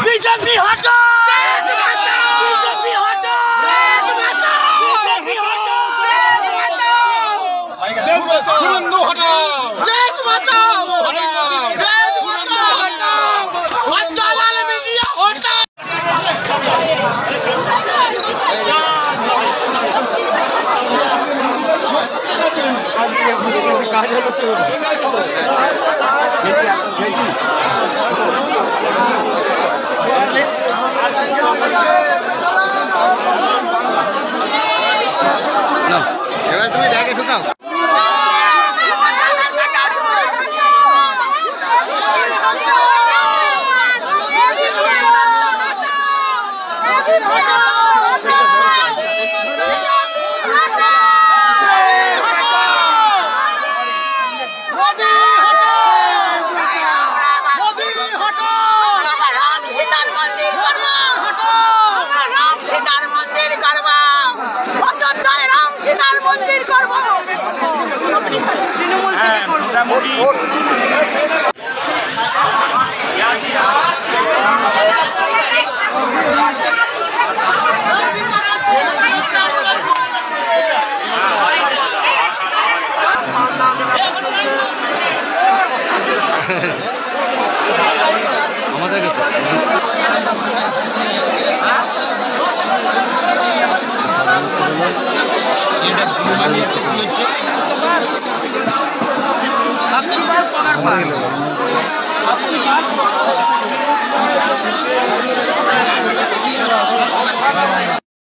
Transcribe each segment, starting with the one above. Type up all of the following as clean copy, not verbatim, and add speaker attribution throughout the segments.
Speaker 1: BJP हटाओ, তুমি ব্যাগে ঢুকাও।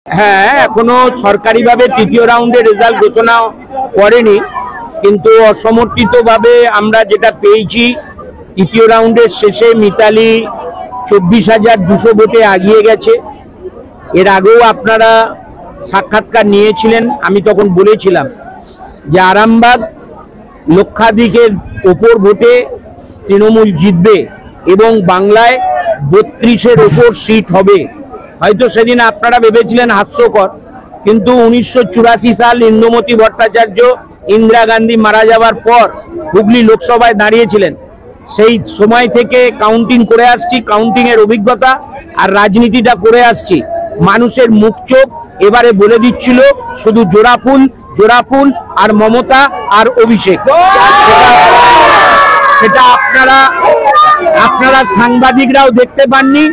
Speaker 2: হ্যাঁ, এখনো সরকারিভাবে তৃতীয় রাউন্ডের রেজাল্ট ঘোষণা করেনি, কিন্তু অসমর্থিতভাবে আমরা যেটা পেয়েছি, তৃতীয় রাউন্ডের শেষে মিতালি 24,200 ভোটে এগিয়ে গেছে। এর আগেও আপনারা সাক্ষাৎকার নিয়েছিলেন, আমি তখন বলেছিলাম যে আরামবাগ লক্ষাধিকের ওপর ভোটে তৃণমূল জিতবে এবং বাংলায় 32-এর ওপর সিট হবে। হয়তো সেদিন আপনারা ভেবেছিলেন হাস্যকর, কিন্তু 1984 সাল ইন্দুমতি ভট্টাচার্য ইন্দিরা গান্ধী মারা যাওয়ার পর হুগলি লোকসভায় দাঁড়িয়েছিলেন। সেই সময় থেকে কাউন্টিং করে আসছি, কাউন্টিং এর অভিজ্ঞতা আর রাজনীতিটা করে আসছি। মানুষের মুখ চোখ এবারে বলে দিচ্ছিল শুধু জোড়াফুল জোড়াফুল আর মমতা আর অভিষেক। সেটা আপনারা সাংবাদিকরাও দেখতে পাননি।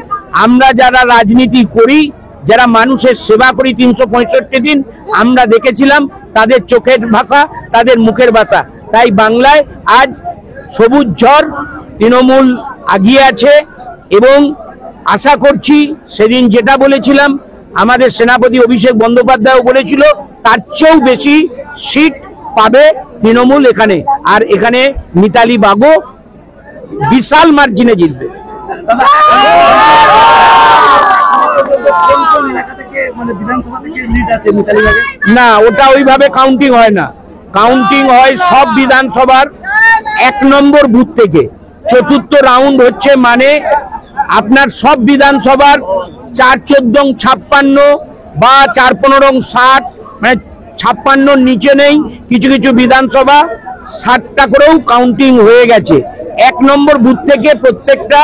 Speaker 2: আমরা যারা রাজনীতি করি, যারা মানুষের সেবা করি 365 দিন, আমরা দেখেছিলাম তাদের চোখের ভাষা, তাদের মুখের ভাষা। তাই বাংলায় আজ সবুজ ঝড়, তৃণমূল এগিয়ে আছে এবং আশা করছি সেদিন যেটা বলেছিলাম, আমাদের সেনাপতি অভিষেক বন্দ্যোপাধ্যায়ও বলেছিল তার চেয়েও বেশি সিট পাবে তৃণমূল এখানে। আর এখানে মিতালি বাগও বিশাল মার্জিনে জিতবে। না, ওটা ওইভাবে কাউন্টিং হয় না। কাউন্টিং হয় সব বিধানসভার 1 নম্বর বুথ থেকে। চতুর্থ রাউন্ড হচ্ছে মানে আপনার সব বিধানসভার 4-14 56 বা 4-15 60, মানে 56 নিচে নেই। কিছু কিছু বিধানসভা 60টা করেও কাউন্টিং হয়ে গেছে। 1 নম্বর বুথ থেকে প্রত্যেকটা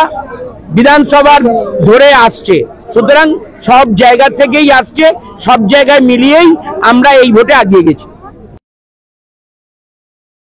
Speaker 2: বিধানসভার ধরে আসছে, সুতরাং সব জায়গা থেকেই আসছে, সব জায়গায় মিলিয়েই আমরা এই ভোটে এগিয়ে গেছি।